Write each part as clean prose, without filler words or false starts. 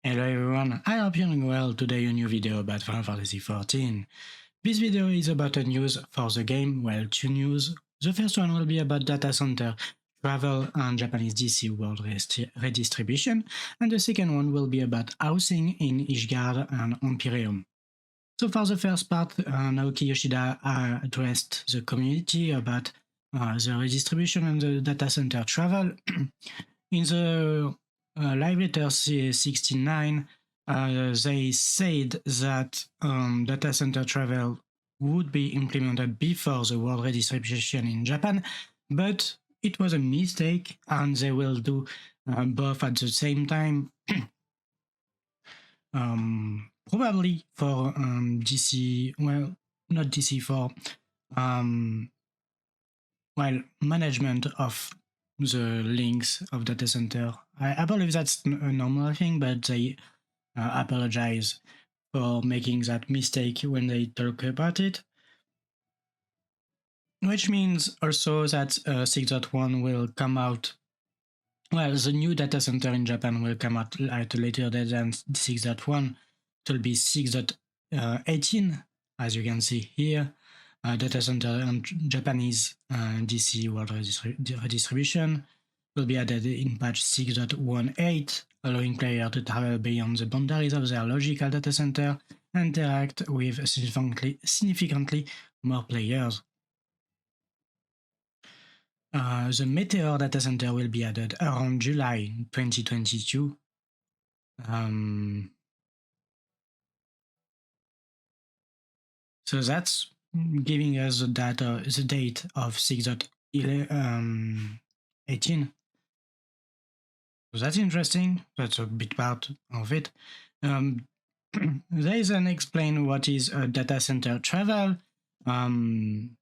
Hello everyone, I hope you're doing well. Today a new video about Final Fantasy XIV. This video is about a news for the game, well, two news. The first one will be about data center, travel and Japanese DC world redistribution, and the second one will be about housing in Ishgard and Empyreum. So for the first part, Naoki Yoshida addressed the community about the redistribution and the data center travel. In the live letter 69, they said that data center travel would be implemented before the world redistribution in Japan, but it was a mistake and they will do both at the same time. Probably for DC, well, not DC, for well, management of the links of data center. I believe that's a normal thing, but they apologize for making that mistake when they talk about it. Which means also that 6.1 will come out. Well, the new data center in Japan will come out at a later date than 6.1. It will be 6.18, as you can see here. Data center and Japanese DC world redistribution will be added in patch 6.18, allowing players to travel beyond the boundaries of their logical data center and interact with significantly more players. The Meteor data center will be added around July 2022. So that's giving us the date of 6.18. So that's interesting. That's a big part of it. There is an explain what is a data center travel. When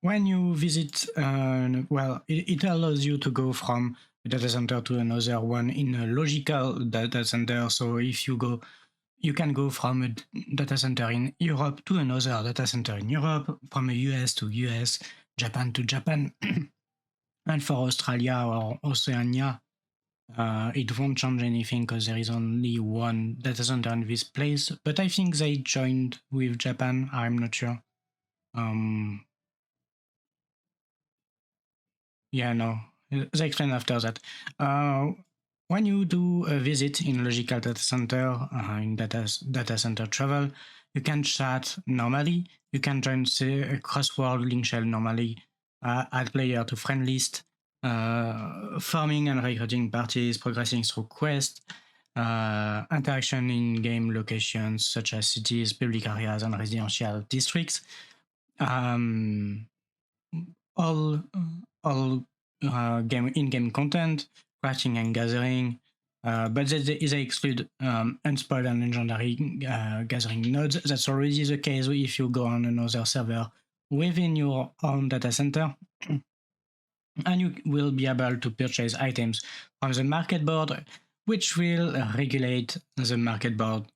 you visit, well, it allows you to go from a data center to another one in a logical data center. So if you go, you can go from a data center in Europe to another data center in Europe, from a US to US, Japan to Japan. And for Australia or Oceania, it won't change anything because there is only one data center in this place. But I think they joined with Japan. I'm not sure. Yeah, no. They explain after that. When you do a visit in logical data center, in data center travel, you can chat normally. You can join, say, a crossword link shell normally, add player to friend list, forming and recruiting parties, progressing through quests, interaction in game locations such as cities, public areas, and residential districts. All in-game content, crafting and gathering, but they exclude unspoiled and legendary gathering nodes. That's already the case if you go on another server within your own data center. And you will be able to purchase items from the market board, which will regulate the market board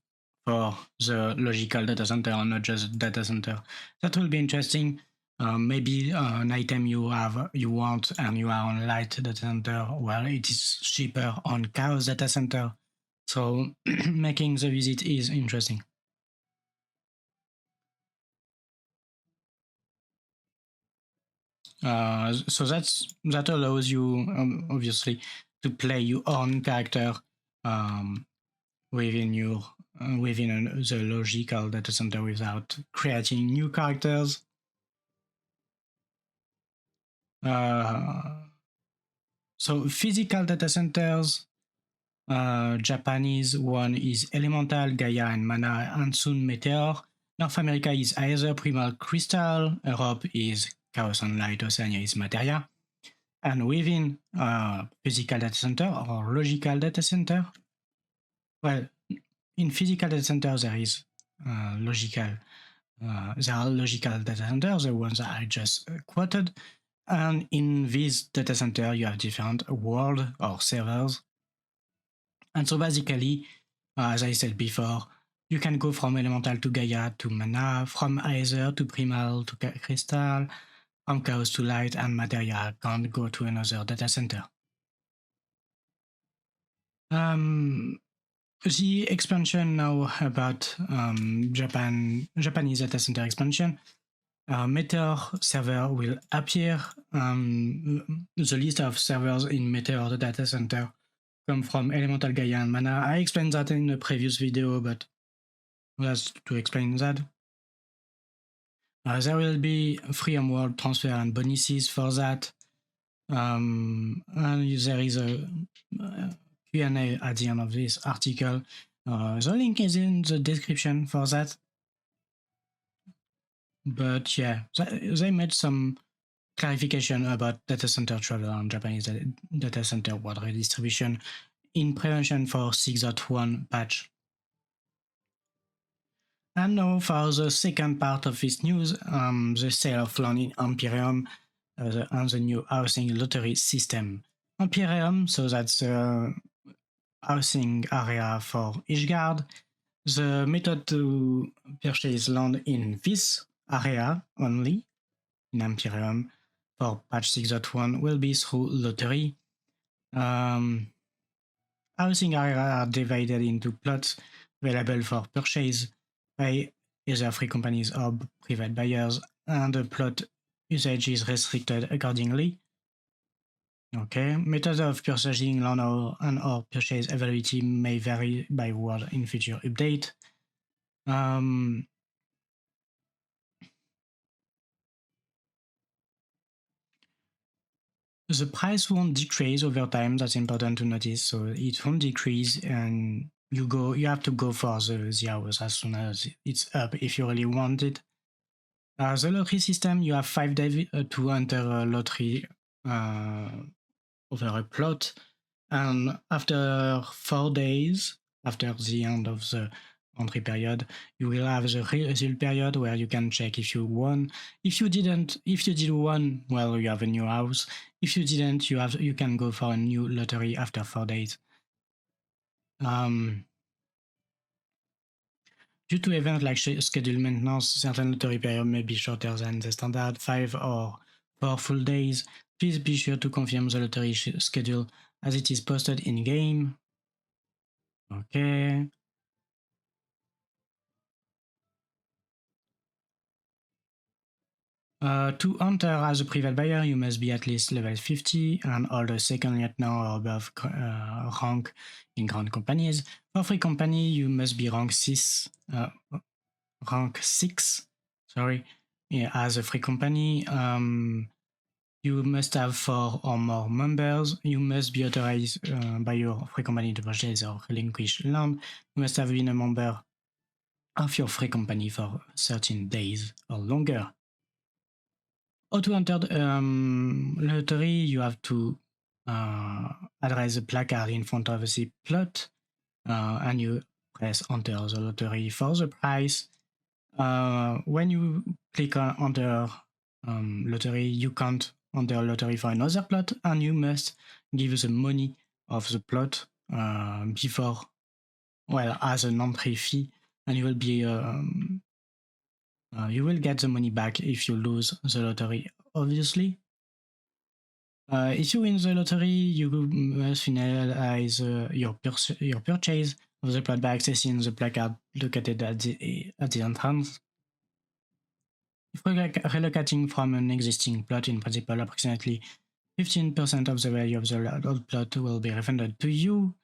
for the logical data center and not just data center. That will be interesting. Maybe an item you want and you are on light data center, well, it is cheaper on chaos data center. So making the visit is interesting. So that allows you obviously to play your own character within the logical data center without creating new characters. So physical data centers, Japanese one is Elemental, Gaia, and Mana, and soon Meteor. North America is either Primal Crystal, Europe is Chaos and Light, Oceania is Materia. And within physical data center or logical data center, well, in physical data center there is there are logical data centers, the ones that I just quoted. And in this data center, you have different world or servers. And so basically, as I said before, you can go from Elemental to Gaia to Mana, from Aether to Primal to Crystal, from Chaos to Light, and Materia can't go to another data center. The expansion now about Japanese data center expansion. Meteor server will appear. The list of servers in Meteor data center come from Elemental Gaia and Mana. I explained that in a previous video, but just to explain that. There will be free world transfer and bonuses for that. And there is a Q&A at the end of this article. The link is in the description for that. But yeah, they made some clarification about data center travel and Japanese data center world redistribution in prevention for 6.1 patch. And now for the second part of this news, the sale of land in Empyreum and the new housing lottery system. Empyreum, so that's the housing area for Ishgard. The method to purchase land in this area only, in Empyreum, for patch 6.1 will be through lottery. Housing areas are divided into plots available for purchase by either free companies or private buyers, and the plot usage is restricted accordingly. Okay, methods of purchasing land or purchase availability may vary by world in future update. The price won't decrease over time. That's important to notice. So it won't decrease, and you have to go for the hours as soon as it's up if you really want it. The lottery system, you have 5 days to enter a lottery over a plot, and after 4 days, after the end of the entry period, you will have the result period where you can check if you won. If you did won, well, you have a new house. If you didn't, you can go for a new lottery after 4 days. Due to events like scheduled maintenance, certain lottery periods may be shorter than the standard 5 or 4 full days. Please be sure to confirm the lottery schedule as it is posted in-game. Okay. To enter as a private buyer, you must be at least level 50 and hold a second lieutenant or above rank in grand companies. For free company, you must be rank 6. Yeah, as a free company. You must have 4 or more members. You must be authorized by your free company to purchase or relinquish land. You must have been a member of your free company for 13 days or longer. How to enter the lottery? You have to address the placard in front of the plot, and you press enter the lottery for the price. When you click on enter lottery, you can't enter lottery for another plot, and you must give the money of the plot before, well, as an entry fee, and you will be you will get the money back if you lose the lottery, obviously. If you win the lottery, you must finalize your purchase of the plot by accessing the placard located at the entrance. If relocating from an existing plot, in principle, approximately 15% of the value of the old plot will be refunded to you.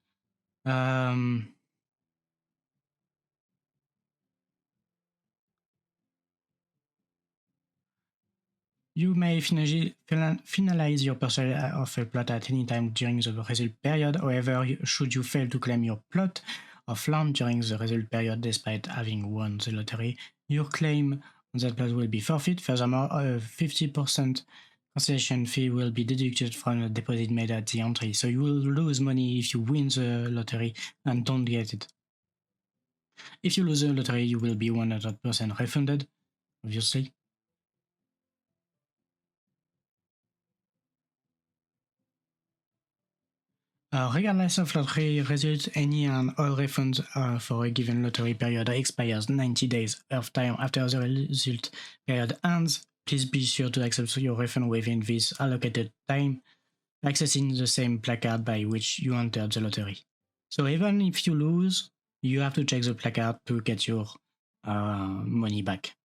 You may finalize your purchase of a plot at any time during the result period. However, should you fail to claim your plot of land during the result period despite having won the lottery, your claim on that plot will be forfeit. Furthermore, a 50% cancellation fee will be deducted from the deposit made at the entry, so you will lose money if you win the lottery and don't get it. If you lose the lottery, you will be 100% refunded, obviously. Regardless of lottery results, any and all refunds for a given lottery period expires 90 days of time after the result period ends. Please be sure to accept your refund within this allocated time, accessing the same placard by which you entered the lottery. So even if you lose, you have to check the placard to get your money back.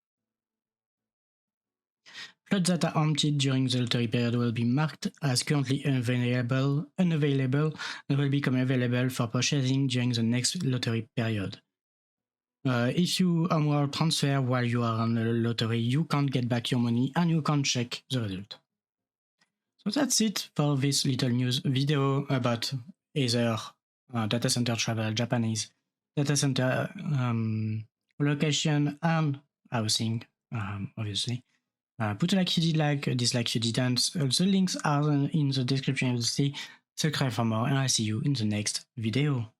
Plots that are emptied during the lottery period will be marked as currently unavailable, and will become available for purchasing during the next lottery period. If you wire transfer while you are on the lottery, you can't get back your money and you can't check the result. So that's it for this little news video about either data center travel, Japanese data center location and housing, obviously. Put a like if you did like, dislike if you didn't. The links are in the description, obviously. Subscribe for more, and I'll see you in the next video.